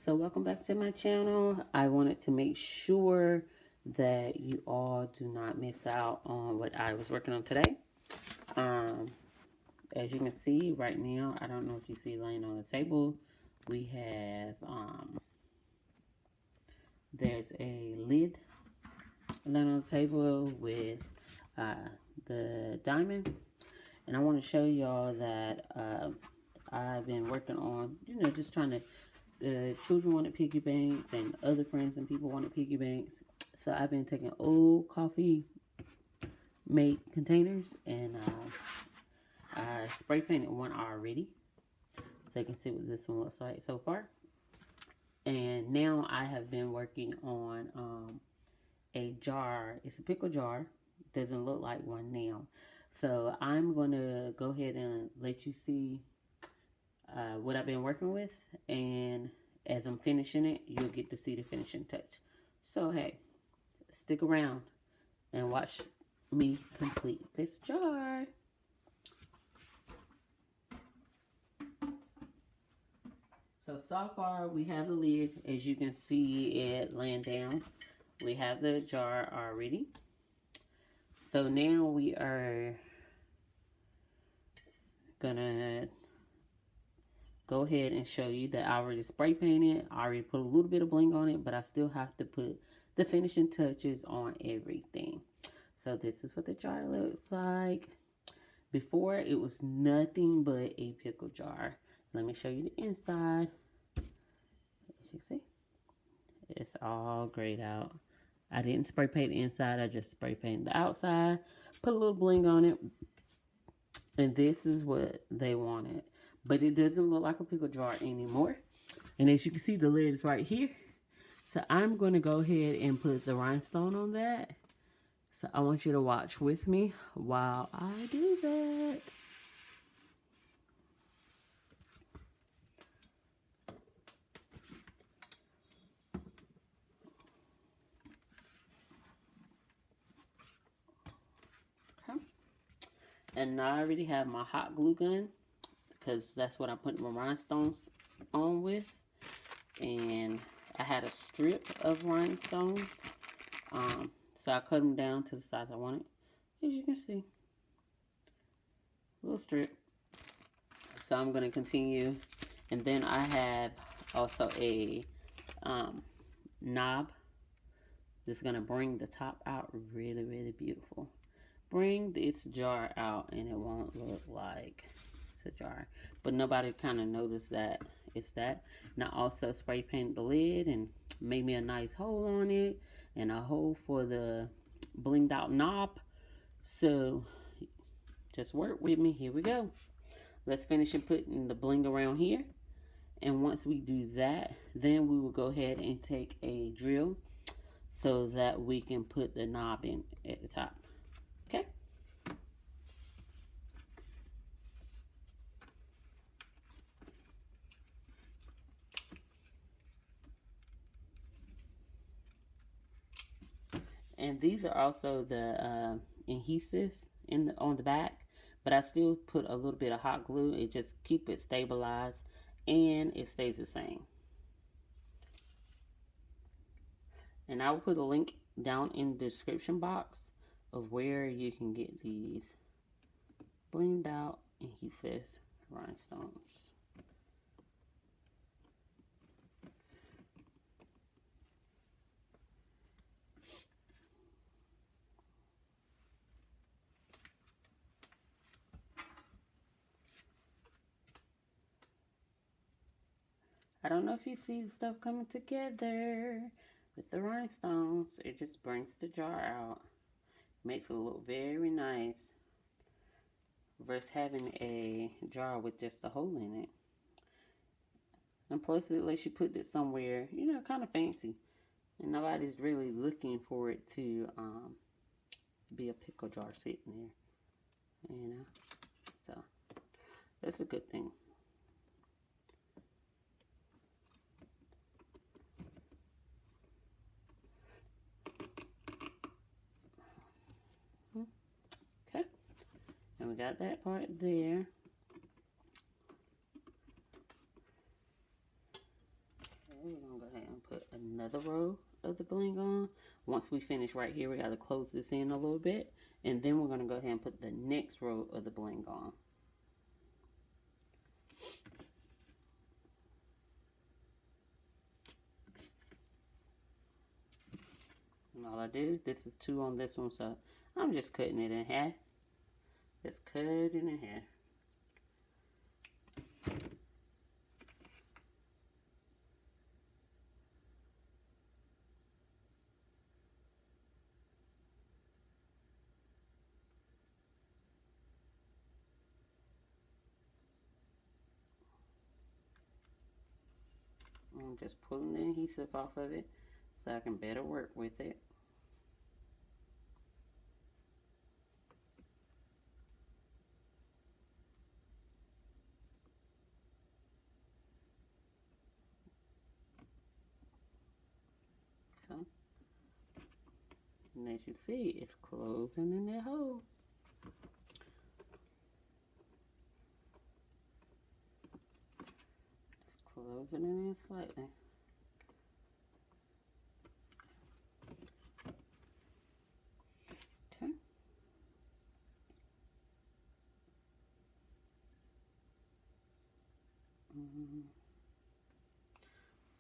So welcome back to my channel. I wanted to make sure that you all do not miss out on what I was working on today. As you can see right now, I don't know if you see laying on the table, we have there's a lid laying on the table with the diamond, and I want to show y'all that I've been working on, just trying to, the children wanted piggy banks and other friends and people wanted piggy banks. So I've been taking old coffee mate containers and I spray painted one already. So you can see what this one looks like so far. And now I have been working on a jar. It's a pickle jar. Doesn't look like one now. So I'm going to go ahead and let you see what I've been working with, and as I'm finishing it, you'll get to see the finishing touch. So hey, stick around and watch me complete this jar. So far we have the lid, as you can see it laying down. We have the jar already. So now we are gonna go ahead and show you that I already spray painted. I already put a little bit of bling on it, but I still have to put the finishing touches on everything. So this is what the jar looks like. Before, it was nothing but a pickle jar. Let me show you the inside. As you see, it's all grayed out. I didn't spray paint the inside, I just spray painted the outside, put a little bling on it, and this is what they wanted. But it doesn't look like a pickle jar anymore. And as you can see, the lid is right here. So I'm going to go ahead and put the rhinestone on that. So I want you to watch with me while I do that. Okay. And now I already have my hot glue gun, because that's what I put my rhinestones on with. And I had a strip of rhinestones. So I cut them down to the size I wanted. As you can see, a little strip. So I'm going to continue. And then I have also a knob. This is going to bring the top out really, really beautiful. Bring this jar out and it won't look like it's a jar. But nobody kind of noticed that it's that. And I also spray painted the lid and made me a nice hole on it. And a hole for the blinged out knob. So just work with me. Here we go. Let's finish and putting the bling around here. And once we do that, then we will go ahead and take a drill so that we can put the knob in at the top. Okay? And these are also the adhesive on the back, but I still put a little bit of hot glue. It just keep it stabilized and it stays the same. And I will put a link down in the description box of where you can get these blinged out adhesive rhinestones. I don't know if you see the stuff coming together with the rhinestones. It just brings the jar out. Makes it look very nice versus having a jar with just a hole in it. And plus it lets you put it somewhere, kind of fancy. And nobody's really looking for it to be a pickle jar sitting there. So that's a good thing. Okay, and we got that part there. We're put another row of the bling on. Once we finish right here, we got to close this in a little bit, and then we're going to go ahead and put the next row of the bling on. And all I do, this is 2 on this one, so I'm just cutting it in half. Just cut it in half. I'm just pulling the adhesive off of it so I can better work with it. Okay. And as you see, it's closing in that hole. Just closing it in slightly. Okay.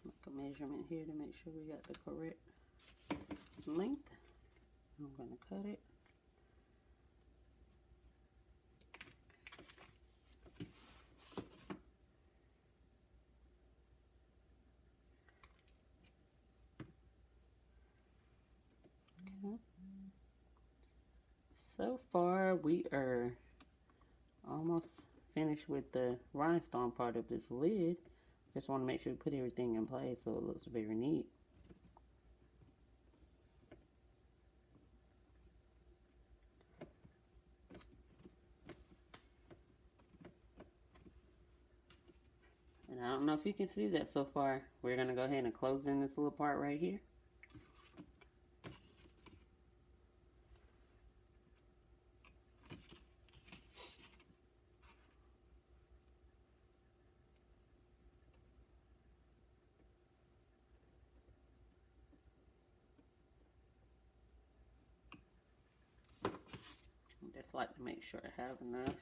Let's make a measurement here to make sure we got the correct length. I'm going to cut it. Okay. So far, we are almost finished with the rhinestone part of this lid. Just want to make sure we put everything in place so it looks very neat. And I don't know if you can see that so far. We're going to go ahead and close in this little part right here. I just like to make sure I have enough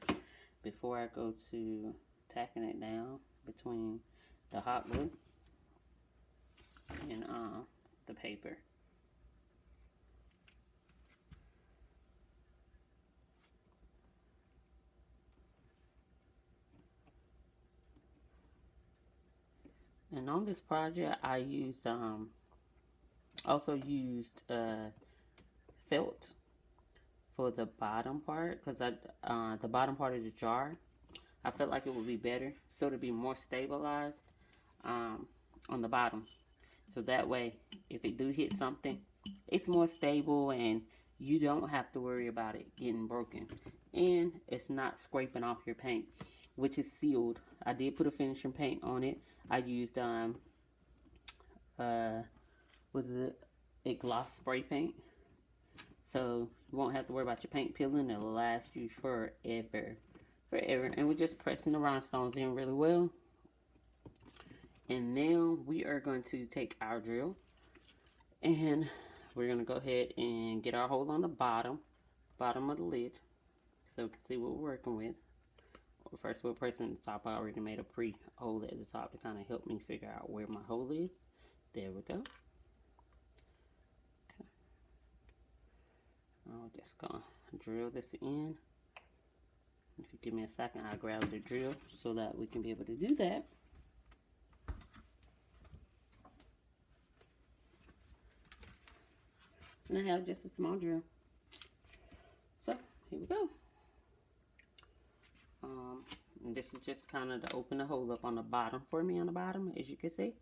before I go to tacking it down between the hot glue and the paper. And on this project, I used also used felt for the bottom part, because the bottom part of the jar, I felt like it would be better so to be more stabilized on the bottom, so that way if it do hit something, it's more stable and you don't have to worry about it getting broken, and it's not scraping off your paint, which is sealed. I did put a finishing paint on it. I used was it a gloss spray paint, so you won't have to worry about your paint peeling. It'll last you forever. And we're just pressing the rhinestones in really well. And now we are going to take our drill and we're going to go ahead and get our hole on the bottom of the lid so we can see what we're working with. First, we're pressing the top. I already made a pre-hole at the top to kind of help me figure out where my hole is. There we go. Okay. I'm just going to drill this in. If you give me a second, I'll grab the drill so that we can be able to do that. And I have just a small drill. So, here we go. And this is just kind of to open the hole up on the bottom for me, on the bottom, as you can see.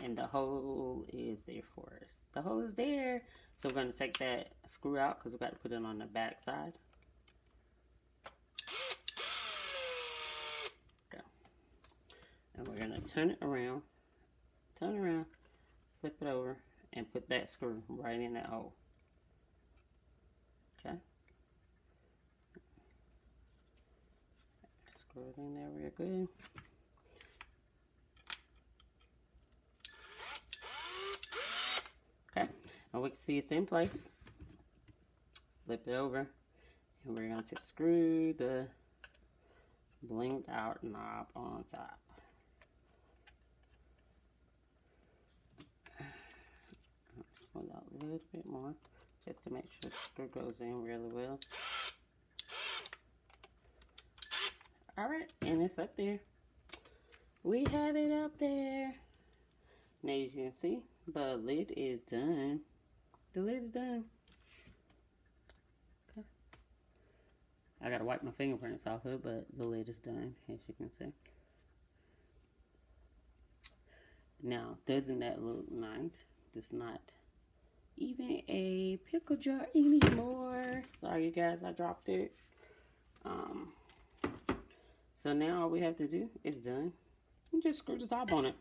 And the hole is there for us. The hole is there. So we're going to take that screw out because we've got to put it on the back side. Go. And we're going to turn it around, flip it over, and put that screw right in that hole. Okay. Screw it in there real good. Okay, and we can see it's in place. Flip it over, and we're going to screw the blinged out knob on top. Pull out a little bit more just to make sure the screw goes in really well. Alright, and it's up there. We have it up there. Now as you can see, the lid is done. The lid is done. Okay. I gotta wipe my fingerprints off it, but the lid is done, as you can see. Now, doesn't that look nice? It's not even a pickle jar anymore. Sorry, you guys, I dropped it. So now all we have to do is done. And just screw the top on it.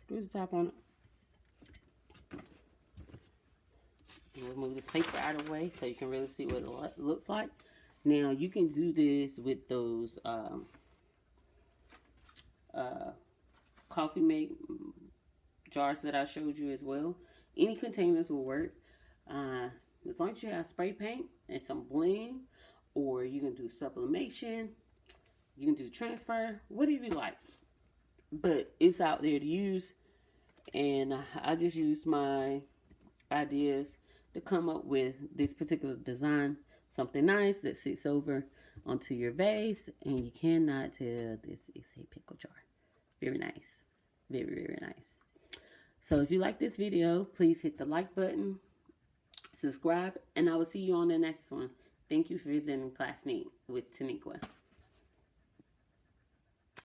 Screw the top on it. And we'll move this paper out of the way so you can really see what it looks like. Now you can do this with those coffee make jars that I showed you as well. Any containers will work. As long as you have spray paint and some bling, or you can do sublimation, you can do transfer, whatever you like. But it's out there to use, and I just used my ideas to come up with this particular design. Something nice that sits over onto your vase, and you cannot tell this is a pickle jar. Very nice. Very, very nice. So if you like this video, please hit the like button, subscribe, and I will see you on the next one. Thank you for visiting Class Neat with Taniqua.